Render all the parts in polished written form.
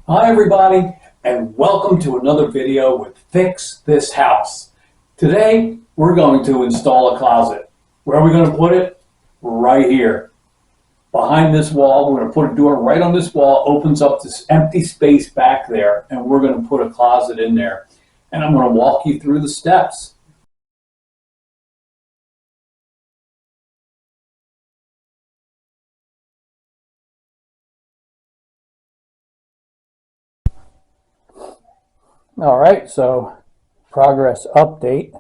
Hi everybody, and welcome to another video with Fix This House. Today we're going to install a closet. Where are we going to put it? Right here. Behind this wall, we're going to put a door right on this wall, opens up this empty space back there, and we're going to put a closet in there. And I'm going to walk you through the steps. All right, so progress update.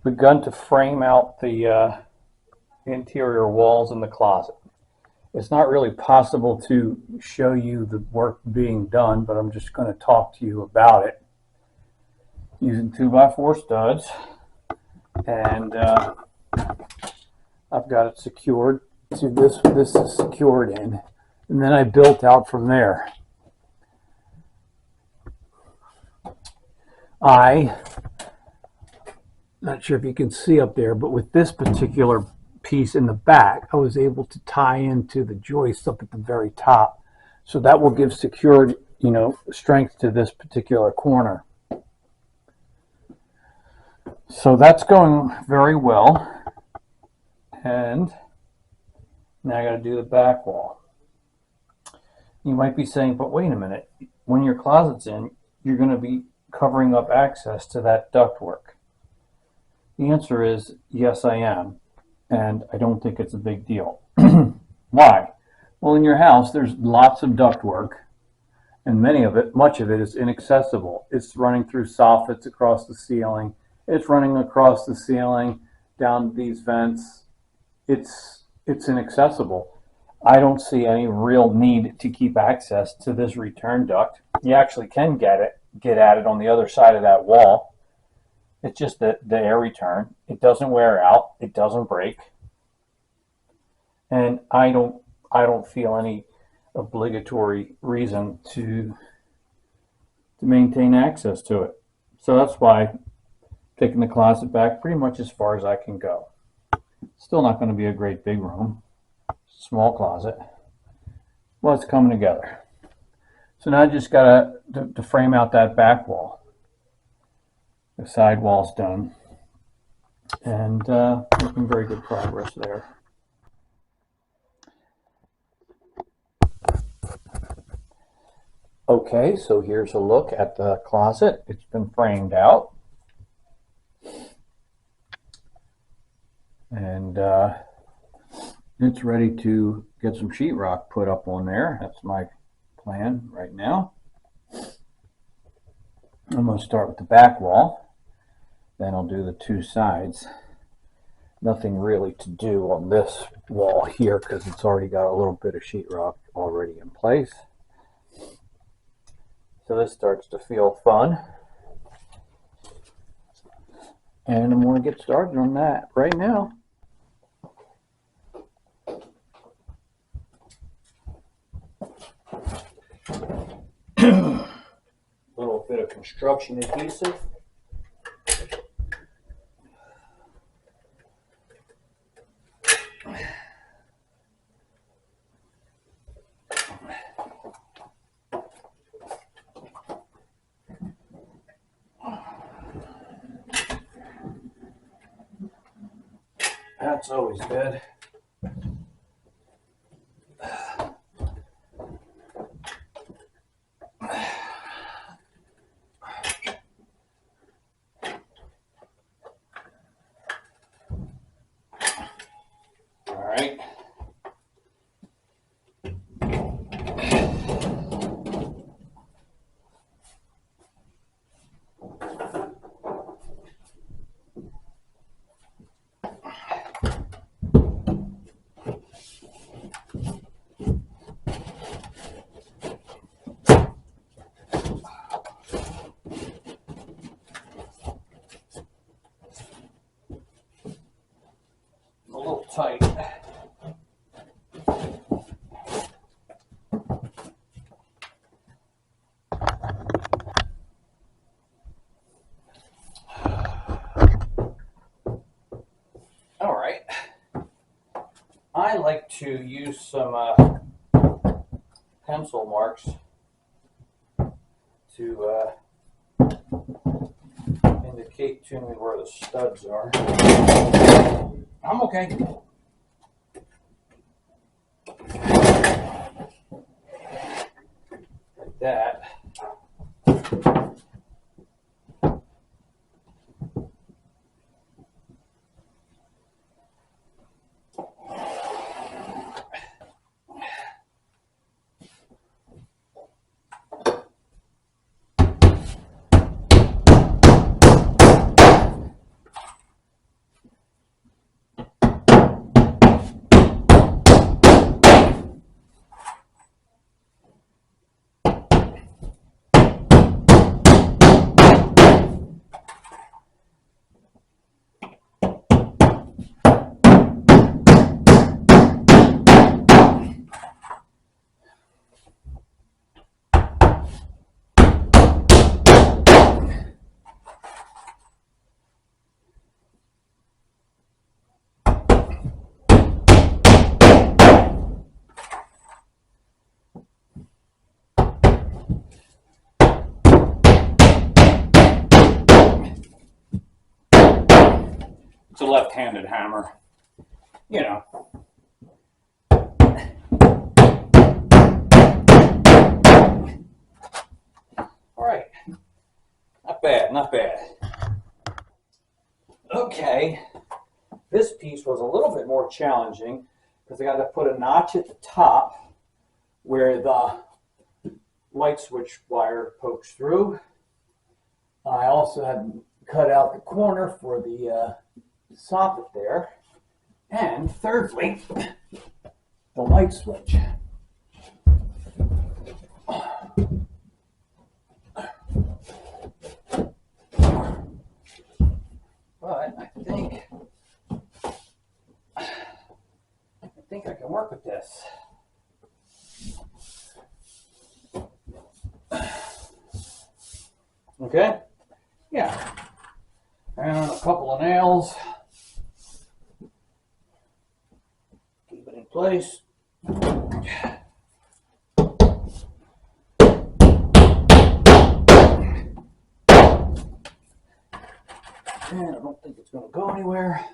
Begun to frame out the interior walls in the closet. It's not really possible to show you the work being done, but I'm just going to talk to you about it using 2x4 studs. And I've got it secured to this is secured in, and then I built out from there. Not sure if you can see up there, but with this particular piece in the back, I was able to tie into the joist up at the very top. So that will give secured, strength to this particular corner. So that's going very well. And now I got to do the back wall. You might be saying, but wait a minute, when your closet's in, you're going to be covering up access to that ductwork. The answer is yes, I am, and I don't think it's a big deal. Why? Well, in your house, there's lots of ductwork, and much of it is inaccessible. It's running through soffits across the ceiling. It's running across the ceiling down these vents. It's inaccessible. I don't see any real need to keep access to this return duct. You actually can get at it on the other side of that wall. It's just the air return. It doesn't wear out. It doesn't break. And I don't feel any obligatory reason to maintain access to it. So that's why I'm taking the closet back pretty much as far as I can go. Still not going to be a great big room. Small closet. Well, it's coming together. So now I just got to frame out that back wall. The side wall's done, and making very good progress there. Okay, so here's a look at the closet. It's been framed out, and it's ready to get some sheetrock put up on there. That's my plan right now. I'm going to start with the back wall. Then I'll do the two sides. Nothing really to do on this wall here because it's already got a little bit of sheetrock already in place. So this starts to feel fun. And I'm going to get started on that right now. Little bit of construction adhesive. That's always good. All right. A little tight. All right. I like to use some pencil marks to indicate to me where the studs are. I'm okay. Like that. It's a left-handed hammer, you know. All right, not bad, not bad. Okay, this piece was a little bit more challenging because I got to put a notch at the top where the light switch wire pokes through. I also had to cut out the corner for the soffit there. And thirdly, the light switch. But I think I can work with this. Okay? Yeah. And a couple of nails. Keep it in place. And I don't think it's going to go anywhere.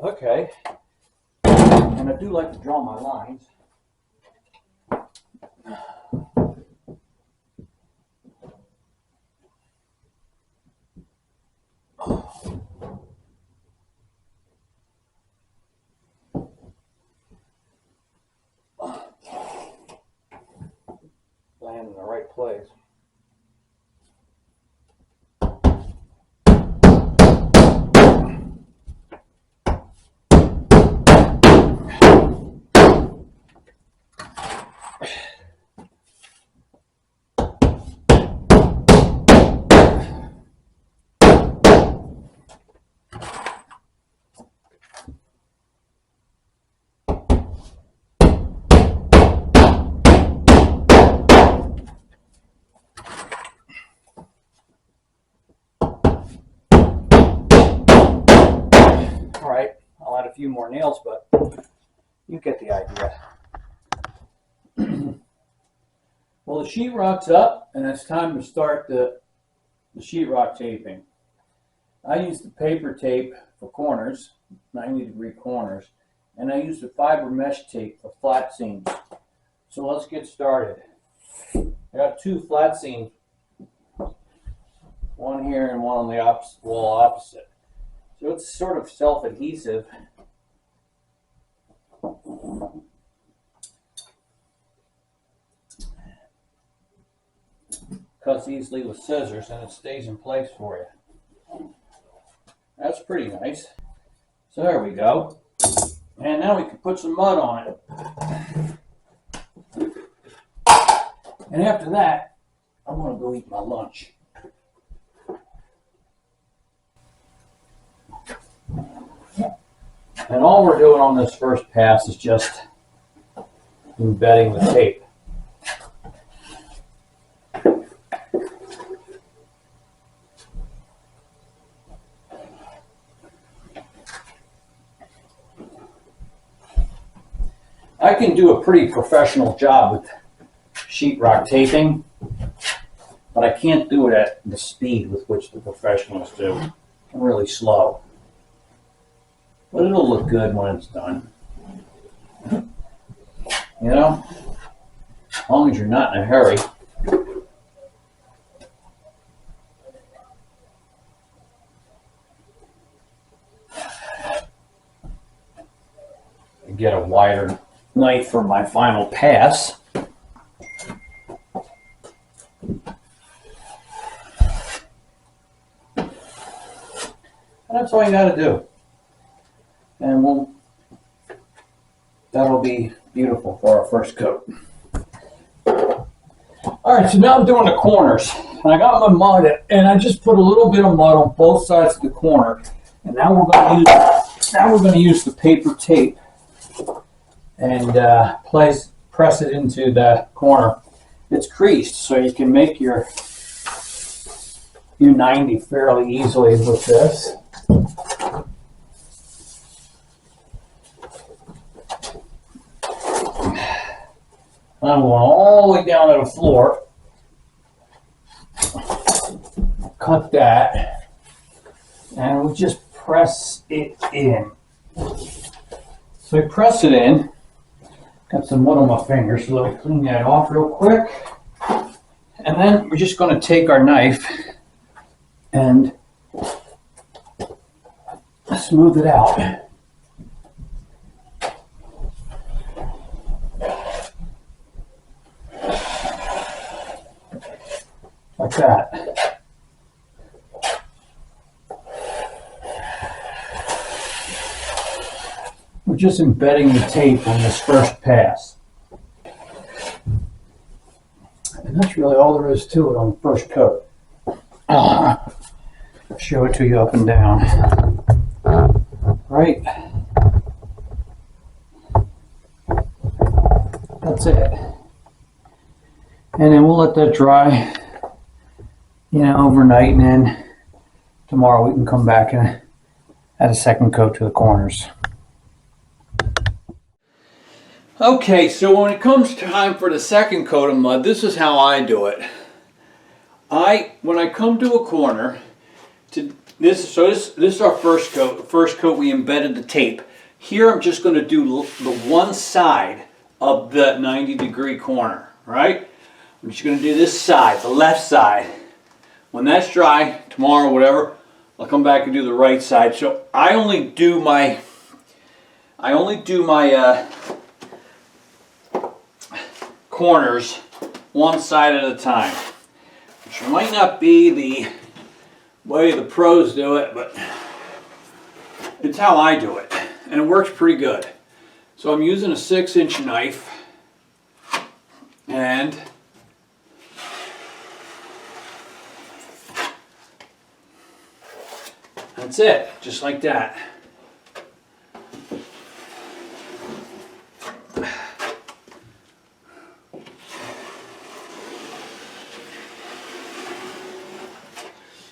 Okay, and I do like to draw my lines. Land in the right place. A few more nails, but you get the idea. Well, the sheetrock's up, and it's time to start the sheetrock taping. I use the paper tape for corners, 90-degree corners, and I use the fiber mesh tape for flat seams. So let's get started. I got two flat seams, one here and one on the opposite wall opposite. So it's sort of self-adhesive. Cuts easily with scissors and it stays in place for you. That's pretty nice. So there we go. And now we can put some mud on it. And after that, I'm going to go eat my lunch. And all we're doing on this first pass is just embedding the tape. can do a pretty professional job with sheetrock taping, but I can't do it at the speed with which the professionals do. I'm really slow. But it'll look good when it's done. You know, as long as you're not in a hurry. Get a wider knife for my final pass. And that's all you got to do. And that'll be beautiful for our first coat. All right, so now I'm doing the corners. And I got my mud, and I just put a little bit of mud on both sides of the corner. And now we're going to use the paper tape and press it into the corner. It's creased, so you can make your 90 fairly easily with this. And I'm going all the way down to the floor. Cut that, and we just press it in. So I press it in. Got some mud on my fingers, so let me clean that off real quick. And then we're just going to take our knife and smooth it out. Like that. We're just embedding the tape on this first pass. And that's really all there is to it on the first coat. Show it to you up and down. Right? That's it. And then we'll let that dry, overnight, and then tomorrow we can come back and add a second coat to the corners. Okay, so when it comes time for the second coat of mud, this is how I do it. When I come to a corner, this is our first coat. The first coat we embedded the tape. Here I'm just going to do the one side of the 90-degree corner, right? I'm just going to do this side, the left side. When that's dry, tomorrow, whatever, I'll come back and do the right side. So I only do my corners one side at a time, which might not be the way the pros do it, but it's how I do it, and it works pretty good. So I'm using a 6-inch knife, and that's it, just like that.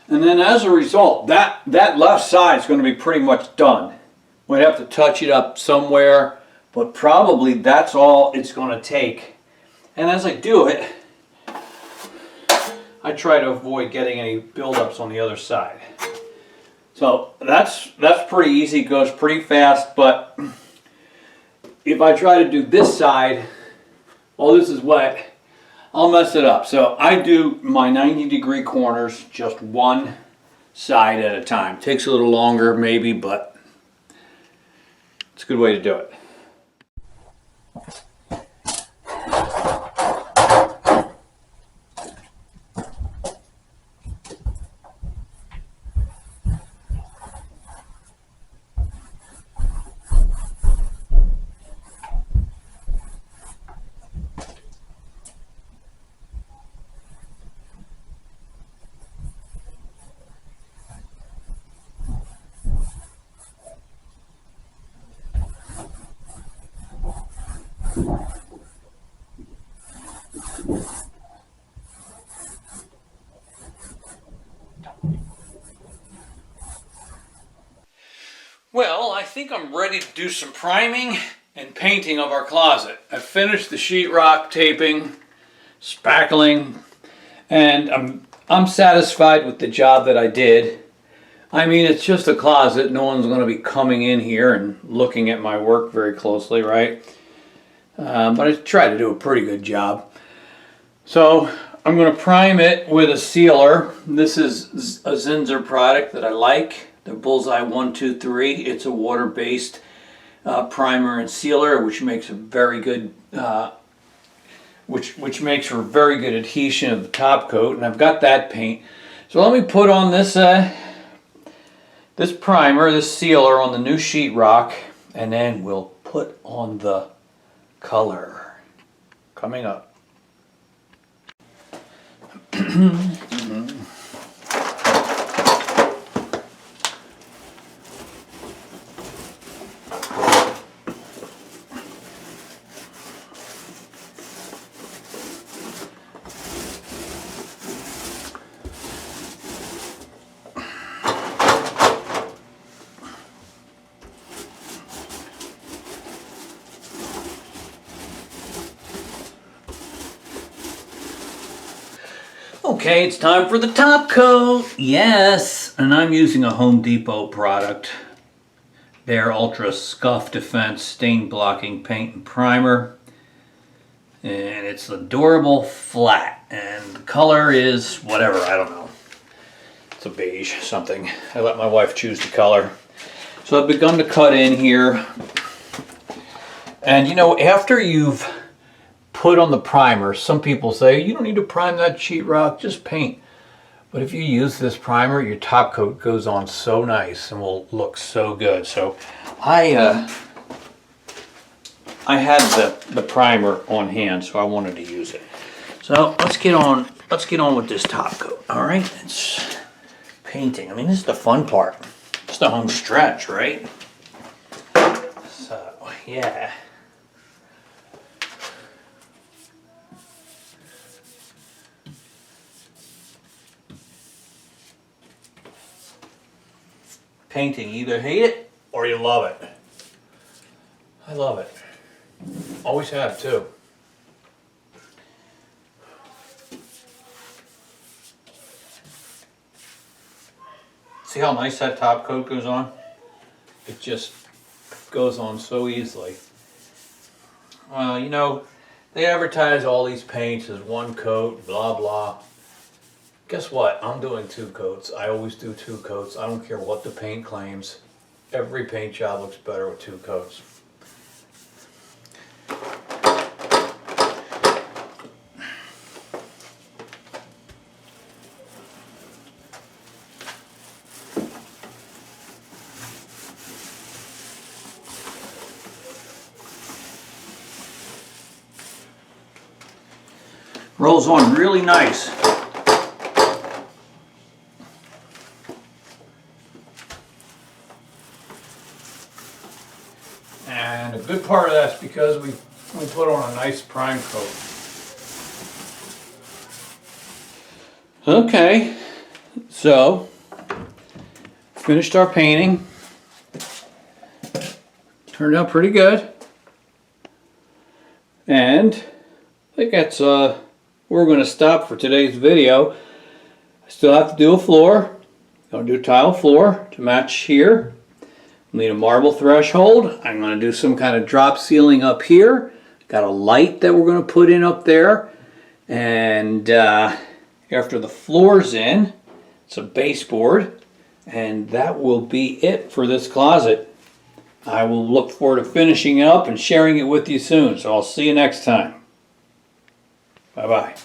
And then as a result, that left side is going to be pretty much done. We'd have to touch it up somewhere, but probably that's all it's going to take. And as I do it, I try to avoid getting any buildups on the other side. So that's pretty easy, goes pretty fast, but if I try to do this side, while this is wet, I'll mess it up. So I do my 90-degree corners just one side at a time. Takes a little longer maybe, but it's a good way to do it. Well, I think I'm ready to do some priming and painting of our closet. I finished the sheetrock taping, spackling, and I'm satisfied with the job that I did. I mean, it's just a closet. No one's going to be coming in here and looking at my work very closely, right? But I tried to do a pretty good job. So I'm going to prime it with a sealer. This is a Zinsser product that I like, the Bullseye 123. It's a water-based primer and sealer, which makes a very good, which makes for very good adhesion of the top coat. And I've got that paint. So let me put on this this primer, this sealer on the new sheetrock, and then we'll put on the color coming up. Okay, it's time for the top coat. Yes, and I'm using a Home Depot product. Their Ultra Scuff Defense Stain Blocking Paint and Primer. And it's a durable flat. And the color is whatever, I don't know. It's a beige something. I let my wife choose the color. So I've begun to cut in here. And you know, after you've put on the primer, some people say you don't need to prime that sheetrock, just paint. But if you use this primer, your top coat goes on so nice and will look so good. So I had the primer on hand, so I wanted to use it. So let's get on with this top coat. All right, it's painting. I mean, this is the fun part. It's the home stretch, right? So yeah. Painting, you either hate it or you love it. I love it. Always have too. See how nice that top coat goes on? It just goes on so easily. Well, you know, they advertise all these paints as one coat, blah blah. Guess what? I'm doing 2 coats. I always do 2 coats. I don't care what the paint claims. Every paint job looks better with 2 coats. Rolls on really nice. And a good part of that's because we put on a nice prime coat. Okay, so finished our painting. Turned out pretty good. And I think that's where we're going to stop for today's video. I still have to do a floor. I'm going to do tile floor to match here. Need a marble threshold. I'm going to do some kind of drop ceiling up here. Got a light that we're going to put in up there. And after the floor's in, it's a baseboard. And that will be it for this closet. I will look forward to finishing it up and sharing it with you soon. So I'll see you next time. Bye-bye.